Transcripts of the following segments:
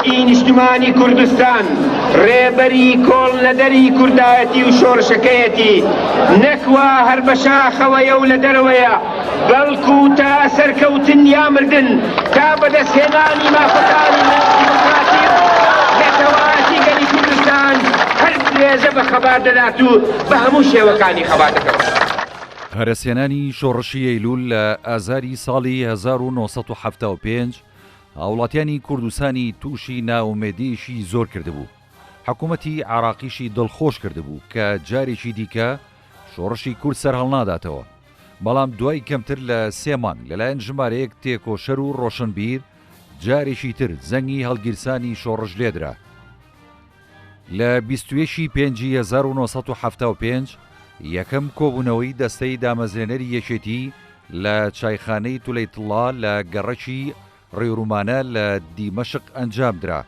هەیەتی نیشتمانی کوردستان ڕێبەری کۆڵ لەدەری کوردایەتی و شۆڕشەکەیەتی نەکوا هەر بە شاخەوەیە و لە دەرەوەیە بەڵکو تا سەرکەوتن یا مردن تا بەدەستهێنانی مافەکانی دیموکراسی لەتەواتی گەلی کوردستان هەر درێژە بە خەبار دەدات و بە هەموو شێوەکانی خەبار دەکەوە. هەرەسێنانی شۆڕشی ئەیلول لە ئازاری ساڵی 1975 هاوڵاتیانی کوردستانی تووشی ناومێدیشی زۆر کردبوو. حکوومەتی عراقیشی دڵخۆش کردبوو کە جارێکی دیکە شۆڕشی کورد سەر هەڵناداتەوە. بەڵام دوای کەمتر لە 3 مانگ لەلایەن ژمارەیەک تێکۆشەر و ڕۆشنبیر جارێکی تر زەنگی هەڵگیرسانی شۆڕش لێدرا. لە 21 پێنجی 1975 یەکەم کۆبوونەوەی دەستەی دامەزرێنەری یەکێتی لە چایخانەی تولەیتڵا لە گەڕەکی ڕێورومانە لە دیمەشق ئەنجامدرا.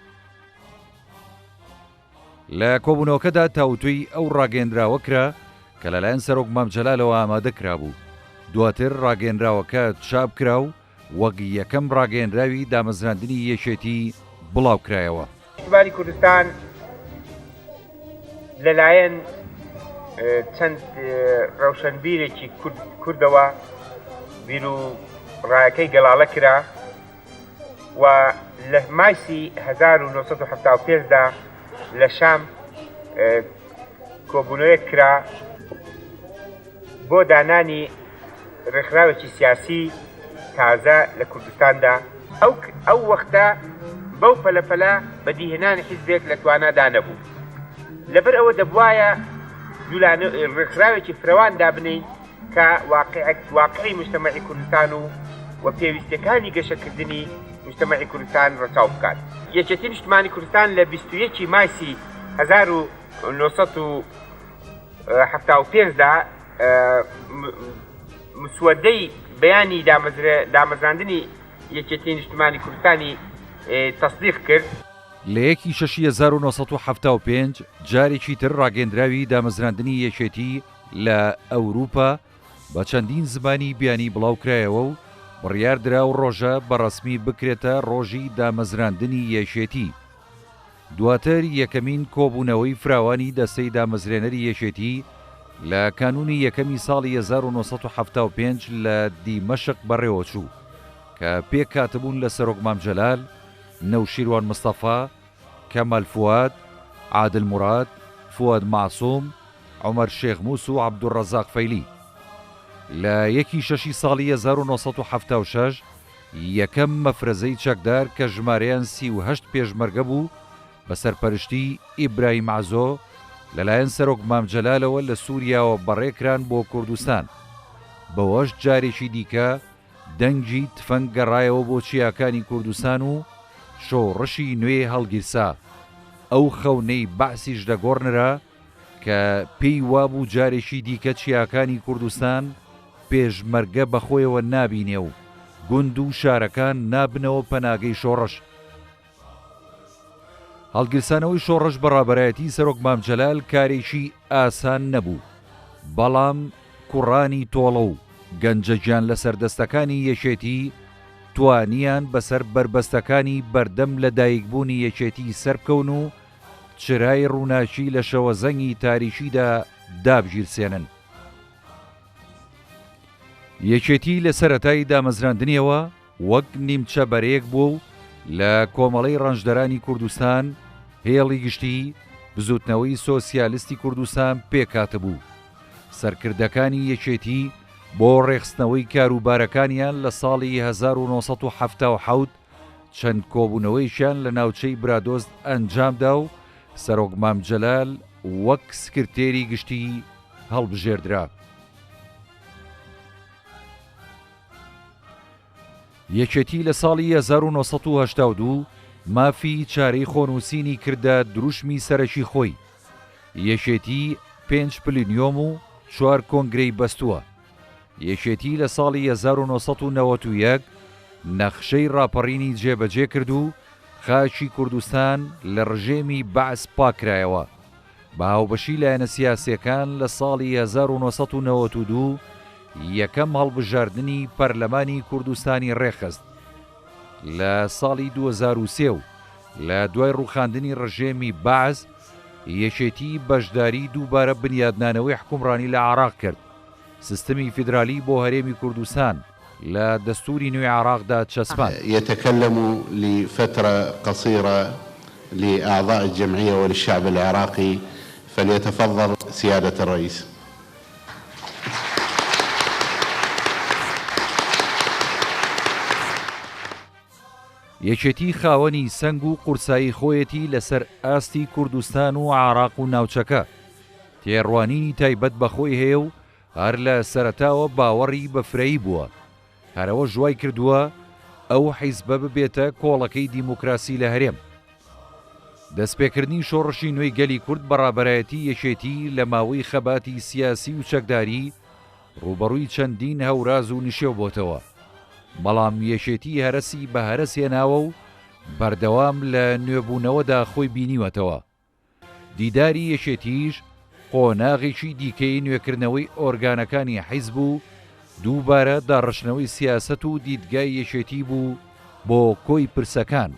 لە کۆبوونەوەکەدا تاوتوی ئەو ڕاگەیەندراوەکرا کە لەلایەن سەرۆک مام جەلالەوە ئامادەکرا بوو. دواتر ڕاگەیەنراوەکە چاپ کرا و وەک یەکەم ڕاگەیەنراوی دامەزراندنی یەکێتی بڵاوکرایەوە. نیشتمانی کوردستان لەلایەن چەند ڕەوشنبیرێکی کوردەوە بیر و ڕایەکەی گەڵاڵە کرا و لە مایسی 1975دا لە شام کۆبوونەوەیەک کرا بۆ دانانی ڕێکخراوێکی سیاسی تازە لە کوردستاندا. ئەو وەختە بەو پەلەپەلە بەدیهێنانی حیزبێک لە توانادا نەبوو. لەبەر ئەوە دەبوایە ڕێکخراوێکی فراوان دابنین کە واقعی مجتەمەعی کوردستان و پێویستەکانی گەشەکردنی مجتەمەعی کوردستان ڕەچاو بکات. یەکێتی نیشتمانی کوردستان لە 21 مایسی 1975دا مسودەی بەیانی دامەزراندنی یەکێتی نیشتمانی کوردستانی تەصدیق کرد. لە 1975 جارێکی تر ڕاگەیەندراوی دامەزراندنی یەکێتی لە ئەوروپا بە چەندین زمانی بیانی بڵاوکرایەوە و بڕیاردرا و ڕۆژە بەڕەسمی بکرێتە ڕۆژی دامەزراندنی یەکێتی. دواتر یەکەمین کۆبوونەوەی فراوانی دەستەی دامەزرێنەری یەکێتی لە کانونی یەکەمی ساڵی 1975 لە دیمەشق بەڕێوەچوو کە پێک کاتبوون لە سەرۆک مام جەلال، نەوشیروان مستەفا، کەمال فواد، عادل مراد، فواد معسووم، عومەر شێخ موس و عەبدوڕەزاق فەیلی. لە 1 ساڵی 1976 یەکەم مەفرەزەی چەکدار کە ژمارەیان 38 پێشمەرگە بوو بە سەرپەرشتی ئیبراهیم عەزۆ لەلایەن سەرۆک مام جەلالەوە لە سووریاوە بەڕێکران بۆ کوردستان. بەوەش جارێکی دیکە دەنگی تفەنگ گەڕایەوە بۆ چیاکانی کوردستان و شۆڕشی نوێ هەڵگیرسا. ئەو خەونەی بەعسیش دەگۆڕنرا کە پێی وابوو جارێکی دیکە چیاکانی کوردستان پێشمەرگە بەخۆیەوە نابینێ و گوند و شارەکان نابنەوە پەناگەی شۆڕش. هەڵگیرسانەوەی شۆڕش بەڕابەرایەتی سەرۆک مام جەلال کارێکی ئاسان نەبوو، بەڵام کوڕانی تۆڵە و گەنجەگیان لە سەردەستەکانی یەکێتی توانیان بەسەر بربەستەکانی بەردەم لە دایکبوونی یەکێتی سەربکەون و چرای ڕووناچی لە شەوەزەنگی تاریشیدا دابژیرسێنن. یەکێتی لە سەرەتای دامەزراندنیەوە وەک نیمچە بەرەیەک بوو و لە کۆمەڵەی ڕەنجدەرانی کوردستان هێڵی گشتی بزوتنەوەی سۆسیالیستی کوردستان پێکاتە بوو. سەرکردەکانی یەکێتی بۆ ڕێخستنەوەی کاروبارەکانیان لە ساڵی 1970 چەند کۆبوونەوەیشیان لە ناوچەی برادۆست ئەنجامدا و سەرۆک مام جەلال وەک سکرتێری گشتی هەڵبژێردرا. یەکێتی لە ساڵی 1982 مافی چارەی خۆنووسینی کردە دروشمی سەرەکی خۆی. یەکێتی 5 پلینیۆم و 4 کۆنگرەی بەستووە. یەکێتی لە ساڵی 1991 نەخشەی ڕاپەڕینی جێبەجێ کرد و خاچی کوردستان لە ڕژێمی بەعس پاکرایەوە. بە هاوبەشی لایەنە سیاسیەکان لە ساڵی 1992 یەکەم هەڵبژاردننی پەرلەمانی کوردستانی ڕێخست. لە ساڵی 2003 لە دوای ڕووخاندنی ڕژێمی باعز یەکێتی بەشداری دووبارە بنیادنانەوەی حکومڕانی لە عێراق کرد. سیستمی فیدرالی بۆ هەرێمی کوردستان لە دەستوری نوێی عێراقدا چەسپان. يتكلم لفترة قصيرة لأعضاء الجمعية وللشعب العراقي، فليتفضل سيادة الرئيس. یەکێتی خاوەنی سەنگ و قورسایی خۆیەتی لەسەر ئاستی کوردستان و عێراق و ناوچەکە تێڕوانینی تایبەت بەخۆی هەیە و هەر لە سەرەتاوە باوەڕی بەفرەیی بووە، هەرەوە ژوای کردووە ئەو حیزبە ببێتە کۆڵەکەی دیموکراسی لە هەرێم. دەستپێکردنی شۆڕشی نوێی گەلی کورد بەڕابەرایەتی یەکێتی لە ماوەی خەباتی سیاسی و چەکداری ڕوبەڕووی چەندین هەوراز و نشێو بۆتەوە، بەڵام یەکێتی هەرەسی بە هەرەس هێناوە و بەردەوام لە نوێبوونەوەدا خۆی بینیوەتەوە. دیداری یەکێتیش قۆناغێکی دیکەی نوێکردنەوەی ئۆرگانەکانی حیزب و دووبارە داڕشنەوەی سیاسەت و دیدگای یەکێتی بوو بۆ کۆی پرسەکان.